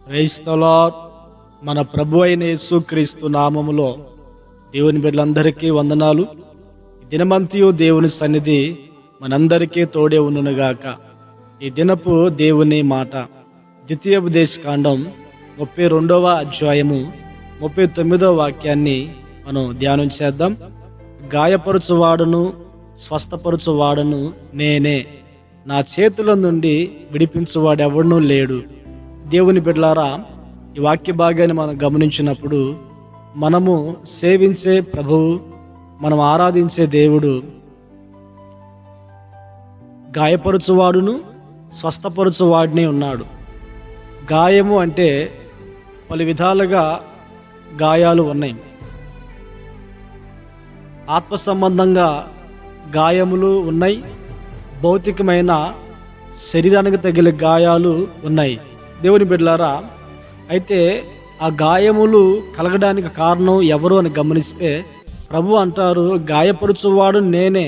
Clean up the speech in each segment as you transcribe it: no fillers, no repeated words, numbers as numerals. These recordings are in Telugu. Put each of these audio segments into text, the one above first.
Praise the lord. మన ప్రభు అయిన యేసుక్రీస్తు నామములో దేవుని బిడ్డలందరికీ వందనాలు. దినమంతయు దేవుని సన్నిధి మనందరికీ తోడే ఉండునుగాక. ఈ దినపు దేవుని మాట ద్వితీయోపదేశకాండం 32వ అధ్యాయము 39వ వాక్యాన్ని మనం ధ్యానం చేద్దాం. గాయపరుచువాడును స్వస్థపరుచువాడును నేనే, నా చేతుల నుండి విడిపించువాడెవడనూ లేడు. దేవుని బిడ్డలారా, ఈ వాక్య భాగాన్ని మనం గమనించినప్పుడు మనము సేవించే ప్రభువు, మనం ఆరాధించే దేవుడు గాయపరుచువాడును స్వస్థపరుచువాడినే ఉన్నాడు. గాయము అంటే పలు విధాలుగా గాయాలు ఉన్నాయి. ఆత్మ సంబంధంగా గాయములు ఉన్నాయి, భౌతికమైన శరీరానికి తగిలే గాయాలు ఉన్నాయి. దేవుని బిడ్డలారా, అయితే ఆ గాయములు కలగడానికి కారణం ఎవరు అని గమనిస్తే ప్రభు అంటారు, గాయపరుచువాడు నేనే.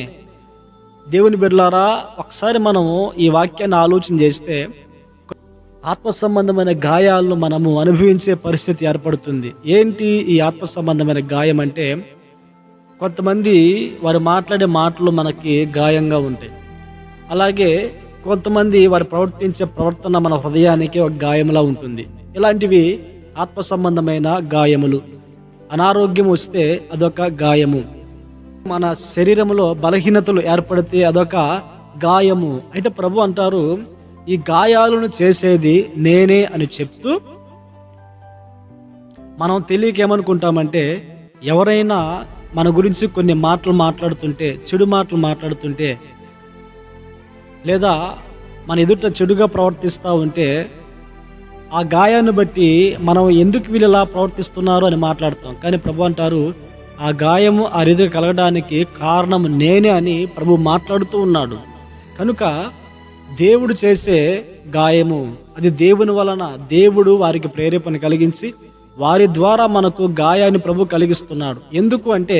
దేవుని బిడ్డలారా, ఒకసారి మనము ఈ వాక్యాన్ని ఆలోచన చేస్తే ఆత్మ సంబంధమైన గాయాలను మనము అనుభవించే పరిస్థితి ఏర్పడుతుంది. ఏంటి ఈ ఆత్మ సంబంధమైన గాయం అంటే, కొంతమంది వారు మాట్లాడే మాటలు మనకి గాయంగా ఉంటాయి. అలాగే కొంతమంది వారు ప్రవర్తించే ప్రవర్తన మన హృదయానికి ఒక గాయంలా ఉంటుంది. ఇలాంటివి ఆత్మ సంబంధమైన గాయములు. అనారోగ్యం వస్తే అదొక గాయము. మన శరీరంలో బలహీనతలు ఏర్పడితే అదొక గాయము. అయితే ప్రభు అంటారు, ఈ గాయాలను చేసేది నేనే అని చెప్తూ, మనం తెలియక ఏమనుకుంటామంటే, ఎవరైనా మన గురించి కొన్ని మాటలు మాట్లాడుతుంటే, చెడు మాటలు మాట్లాడుతుంటే, లేదా మన ఎదుట చెడుగా ప్రవర్తిస్తూ ఉంటే ఆ గాయాన్ని బట్టి మనం ఎందుకు వీళ్ళు ఇలా ప్రవర్తిస్తున్నారు అని మాట్లాడతాం. కానీ ప్రభు అంటారు, ఆ గాయము ఆ రీతిగా కలగడానికి కారణం నేనే అని ప్రభు మాట్లాడుతూ ఉన్నాడు. కనుక దేవుడు చేసే గాయము అది దేవుని వలన, దేవుడు వారికి ప్రేరేపణ కలిగించి వారి ద్వారా మనకు గాయాన్ని ప్రభు కలిగిస్తున్నాడు. ఎందుకు అంటే,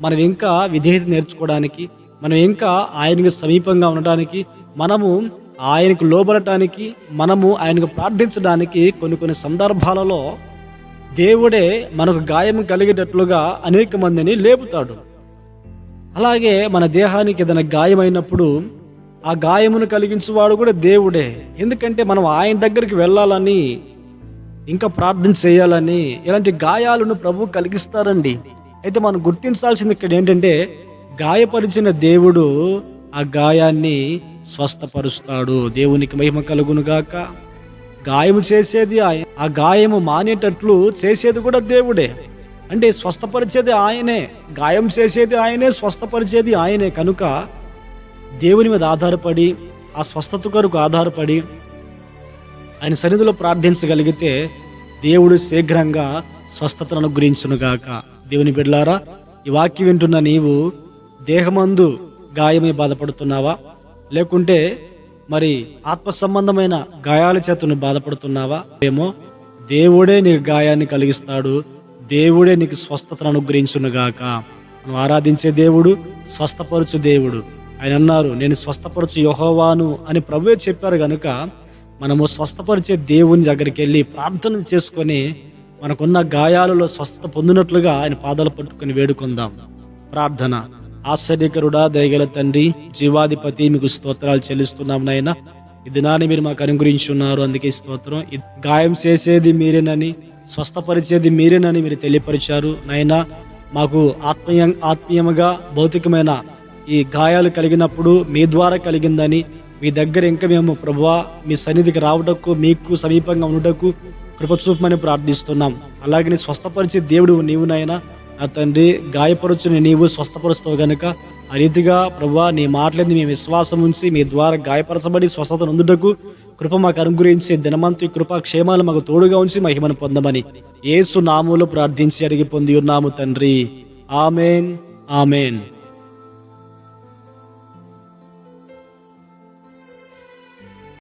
మనం ఇంకా విధేయత నేర్చుకోవడానికి, మనం ఇంకా ఆయనకి సమీపంగా ఉండటానికి, మనము ఆయనకు లోబడటానికి, మనము ఆయనకు ప్రార్థించడానికి కొన్ని సందర్భాలలో దేవుడే మనకు గాయం కలిగేటట్లుగా అనేక మందిని లేపుతాడు. అలాగే మన దేహానికి ఏదైనా గాయమైనప్పుడు ఆ గాయమును కలిగించేవాడు కూడా దేవుడే. ఎందుకంటే మనం ఆయన దగ్గరికి వెళ్ళాలని, ఇంకా ప్రార్థన చేయాలని, ఇలాంటి గాయాలను ప్రభు కలిగిస్తారండి. అయితే మనం గుర్తించాల్సింది ఇక్కడ ఏంటంటే, గాయపరిచిన దేవుడు ఆ గాయాన్ని స్వస్థపరుస్తాడు. దేవునికి మహిమ కలుగునుగాక. గాయము చేసేది ఆయన, ఆ గాయము మానేటట్లు చేసేది కూడా దేవుడే. అంటే స్వస్థపరిచేది ఆయనే, గాయం చేసేది ఆయనే, స్వస్థపరిచేది ఆయనే. కనుక దేవుని మీద ఆధారపడి, ఆ స్వస్థత కొరకు ఆధారపడి ఆయన సన్నిధిలో ప్రార్థించగలిగితే దేవుడు శీఘ్రంగా స్వస్థతను అనుగ్రహించునుగాక. దేవుని బిడ్డలారా, ఈ వాక్యం వింటున్న నీవు దేహమందు గాయమై బాధపడుతున్నావా, లేకుంటే మరి ఆత్మ సంబంధమైన గాయాల చేత బాధపడుతున్నావా? ఏమో దేవుడే నీకు గాయాన్ని కలిగిస్తాడు, దేవుడే నీకు స్వస్థతను అనుగ్రహించునుగాక. మనం ఆరాధించే దేవుడు స్వస్థపరచు దేవుడు. ఆయన అన్నారు, నేను స్వస్థపరచు యెహోవాను అని ప్రభువే చెప్పారు. కనుక మనము స్వస్థపరిచే దేవుని దగ్గరికి వెళ్ళి ప్రార్థన చేసుకొని మనకున్న గాయాలలో స్వస్థత పొందినట్లుగా ఆయన పాదాలు పట్టుకొని వేడుకుందాం. ప్రార్థన. ఆశ్చర్యకరుడా, దయగల తండ్రి, జీవాధిపతి, మీకు స్తోత్రాలు చెల్లిస్తున్నాం నాయన. ఈ దినాన్ని మీరు మాకు అనుగ్రహించున్నారు, అందుకే స్తోత్రం. గాయం చేసేది మీరేనని, స్వస్థపరిచేది మీరేనని మీరు తెలియపరిచారు నాయన. మాకు ఆత్మీయంగా భౌతికమైన ఈ గాయాలు కలిగినప్పుడు మీ ద్వారా కలిగిందని, మీ దగ్గర ఇంకా మేము ప్రభువా మీ సన్నిధికి రావటకు, మీకు సమీపంగా ఉండటకు కృప చూపమని ప్రార్థిస్తున్నాం. అలాగే స్వస్థపరిచే దేవుడు నీవు నాయన. నా తండ్రి, గాయపరుచుని నీవు స్వస్థపరుస్తావు గనుక ఆ రీతిగా ప్రభువా నీ మాటలేని మేము విశ్వాసం ఉంచి మీ ద్వారా గాయపరచబడి స్వస్థత నొందుటకు కృప మాకు అనుగ్రహించే దినమంతు ఈ కృపా క్షేమాలు మాకు తోడుగా ఉంచి మహిమను పొందమని యేసు నామములో ప్రార్థించి అడిగి పొంది ఉన్నాము తండ్రి. Amen, amen.